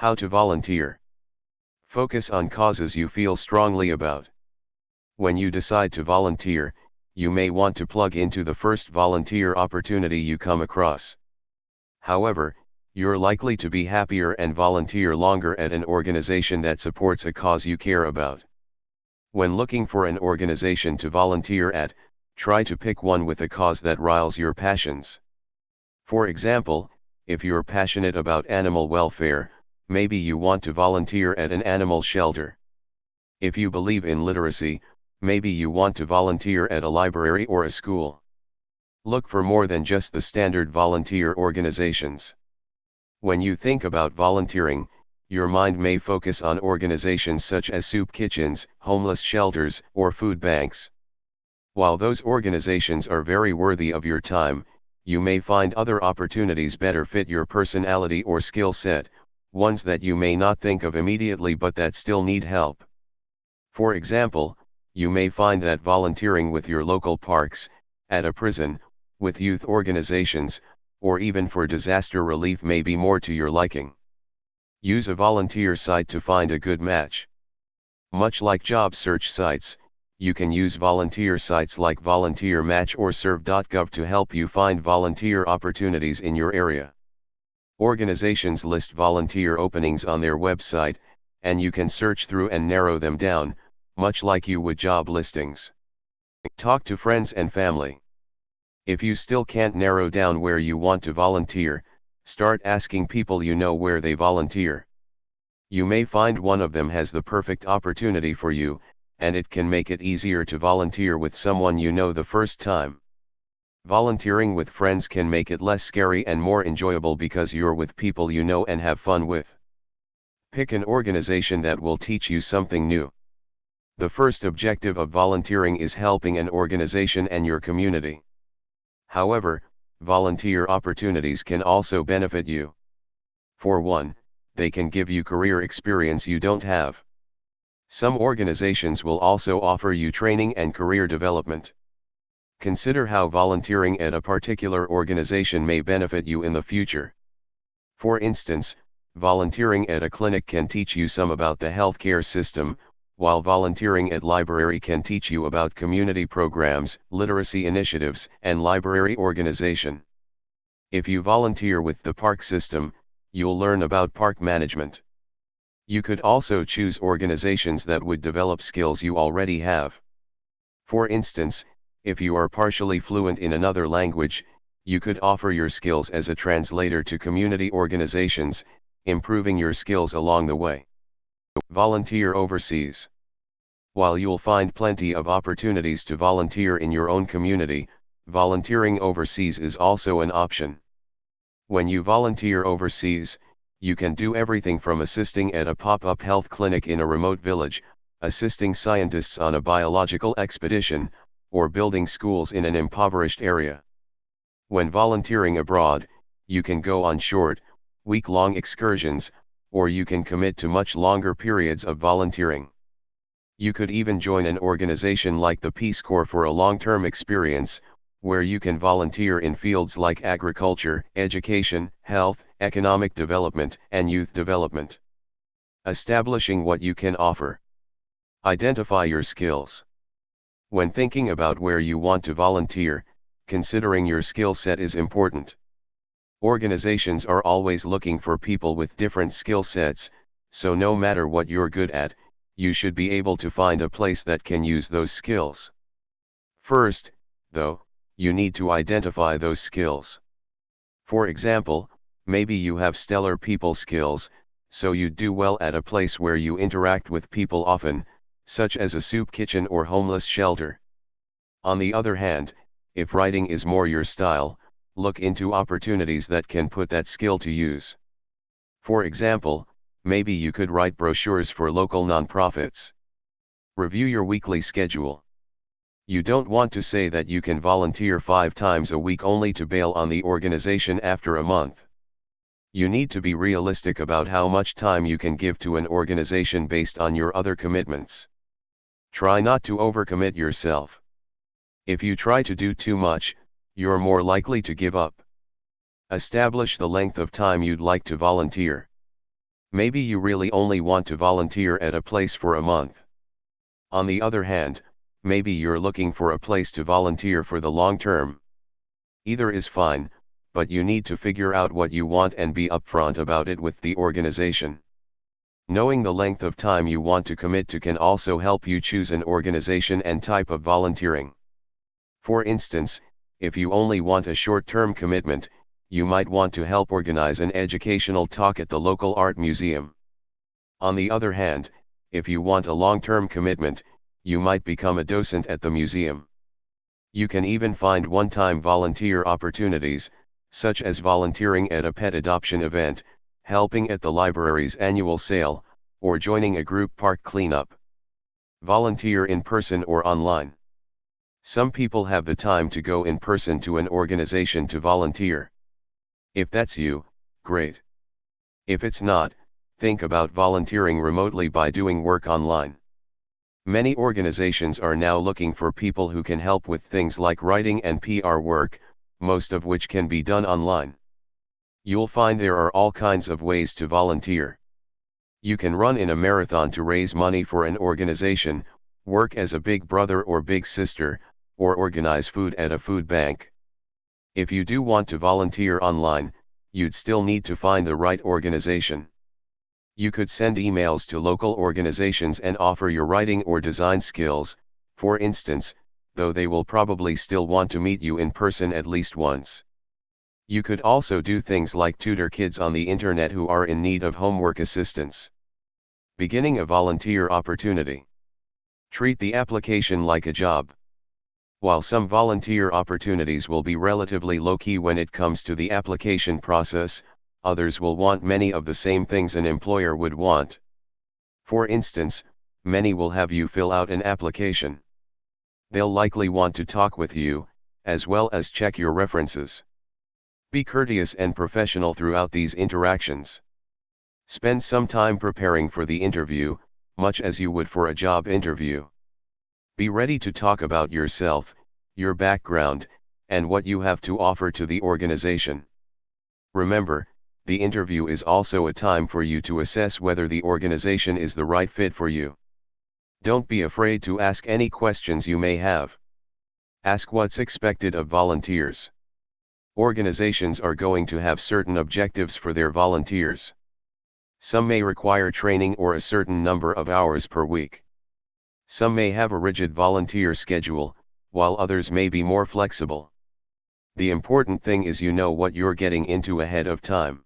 How to volunteer. Focus on causes you feel strongly about. When you decide to volunteer, you may want to plug into the first volunteer opportunity you come across. However, you're likely to be happier and volunteer longer at an organization that supports a cause you care about. When looking for an organization to volunteer at, try to pick one with a cause that riles your passions. For example, if you're passionate about animal welfare, maybe you want to volunteer at an animal shelter. If you believe in literacy, maybe you want to volunteer at a library or a school. Look for more than just the standard volunteer organizations. When you think about volunteering, your mind may focus on organizations such as soup kitchens, homeless shelters, or food banks. While those organizations are very worthy of your time, you may find other opportunities better fit your personality or skill set, ones that you may not think of immediately but that still need help. For example, you may find that volunteering with your local parks, at a prison, with youth organizations, or even for disaster relief may be more to your liking. Use a volunteer site to find a good match. Much like job search sites, you can use volunteer sites like Volunteer Match or Serve.gov to help you find volunteer opportunities in your area. Organizations list volunteer openings on their website, and you can search through and narrow them down, much like you would job listings. Talk to friends and family. If you still can't narrow down where you want to volunteer, start asking people you know where they volunteer. You may find one of them has the perfect opportunity for you, and it can make it easier to volunteer with someone you know the first time. Volunteering with friends can make it less scary and more enjoyable because you're with people you know and have fun with. Pick an organization that will teach you something new. The first objective of volunteering is helping an organization and your community. However, volunteer opportunities can also benefit you. For one, they can give you career experience you don't have. Some organizations will also offer you training and career development. Consider how volunteering at a particular organization may benefit you in the future. For instance, volunteering at a clinic can teach you some about the healthcare system, while volunteering at library can teach you about community programs, literacy initiatives, and library organization. If you volunteer with the park system, you'll learn about park management. You could also choose organizations that would develop skills you already have. For instance, if you are partially fluent in another language, you could offer your skills as a translator to community organizations, improving your skills along the way. Volunteer overseas. While you'll find plenty of opportunities to volunteer in your own community, volunteering overseas is also an option. When you volunteer overseas, you can do everything from assisting at a pop-up health clinic in a remote village, assisting scientists on a biological expedition, or building schools in an impoverished area. When volunteering abroad, you can go on short, week-long excursions, or you can commit to much longer periods of volunteering. You could even join an organization like the Peace Corps for a long-term experience, where you can volunteer in fields like agriculture, education, health, economic development, and youth development. Establishing what you can offer. Identify your skills. When thinking about where you want to volunteer, considering your skill set is important. Organizations are always looking for people with different skill sets, so no matter what you're good at, you should be able to find a place that can use those skills. First, though, you need to identify those skills. For example, maybe you have stellar people skills, so you do well at a place where you interact with people often, such as a soup kitchen or homeless shelter. On the other hand, if writing is more your style, look into opportunities that can put that skill to use. For example, maybe you could write brochures for local nonprofits. Review your weekly schedule. You don't want to say that you can volunteer 5 times a week only to bail on the organization after a month. You need to be realistic about how much time you can give to an organization based on your other commitments. Try not to overcommit yourself. If you try to do too much, you're more likely to give up. Establish the length of time you'd like to volunteer. Maybe you really only want to volunteer at a place for a month. On the other hand, maybe you're looking for a place to volunteer for the long term. Either is fine, but you need to figure out what you want and be upfront about it with the organization. Knowing the length of time you want to commit to can also help you choose an organization and type of volunteering. For instance, if you only want a short-term commitment, you might want to help organize an educational talk at the local art museum. On the other hand, if you want a long-term commitment, you might become a docent at the museum. You can even find one-time volunteer opportunities, such as volunteering at a pet adoption event, helping at the library's annual sale, or joining a group park cleanup. Volunteer in person or online. Some people have the time to go in person to an organization to volunteer. If that's you, great. If it's not, think about volunteering remotely by doing work online. Many organizations are now looking for people who can help with things like writing and PR work, most of which can be done online. You'll find there are all kinds of ways to volunteer. You can run in a marathon to raise money for an organization, work as a big brother or big sister, or organize food at a food bank. If you do want to volunteer online, you'd still need to find the right organization. You could send emails to local organizations and offer your writing or design skills, for instance, though they will probably still want to meet you in person at least once. You could also do things like tutor kids on the internet who are in need of homework assistance. Beginning a volunteer opportunity. Treat the application like a job. While some volunteer opportunities will be relatively low-key when it comes to the application process, others will want many of the same things an employer would want. For instance, many will have you fill out an application. They'll likely want to talk with you, as well as check your references. Be courteous and professional throughout these interactions. Spend some time preparing for the interview, much as you would for a job interview. Be ready to talk about yourself, your background, and what you have to offer to the organization. Remember, the interview is also a time for you to assess whether the organization is the right fit for you. Don't be afraid to ask any questions you may have. Ask what's expected of volunteers. Organizations are going to have certain objectives for their volunteers. Some may require training or a certain number of hours per week. Some may have a rigid volunteer schedule, while others may be more flexible. The important thing is you know what you're getting into ahead of time.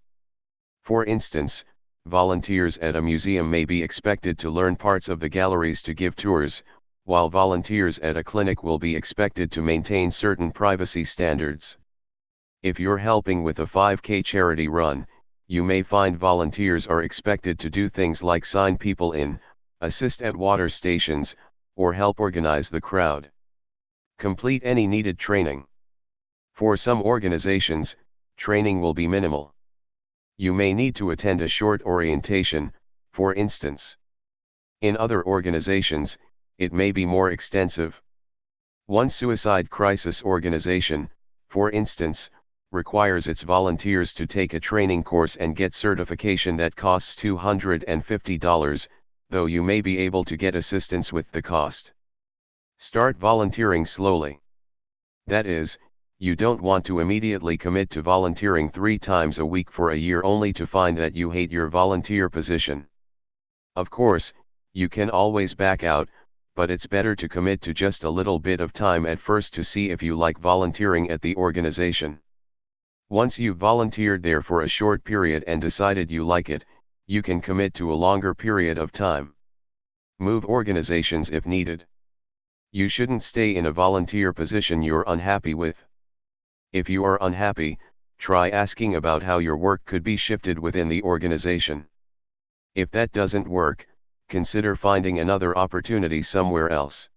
For instance, volunteers at a museum may be expected to learn parts of the galleries to give tours, while volunteers at a clinic will be expected to maintain certain privacy standards. If you're helping with a 5K charity run, you may find volunteers are expected to do things like sign people in, assist at water stations, or help organize the crowd. Complete any needed training. For some organizations, training will be minimal. You may need to attend a short orientation, for instance. In other organizations, it may be more extensive. One suicide crisis organization, for instance, requires its volunteers to take a training course and get certification that costs $250, though you may be able to get assistance with the cost. Start volunteering slowly. That is, you don't want to immediately commit to volunteering 3 times a week for a year only to find that you hate your volunteer position. Of course, you can always back out, but it's better to commit to just a little bit of time at first to see if you like volunteering at the organization. Once you've volunteered there for a short period and decided you like it, you can commit to a longer period of time. Move organizations if needed. You shouldn't stay in a volunteer position you're unhappy with. If you are unhappy, try asking about how your work could be shifted within the organization. If that doesn't work, consider finding another opportunity somewhere else.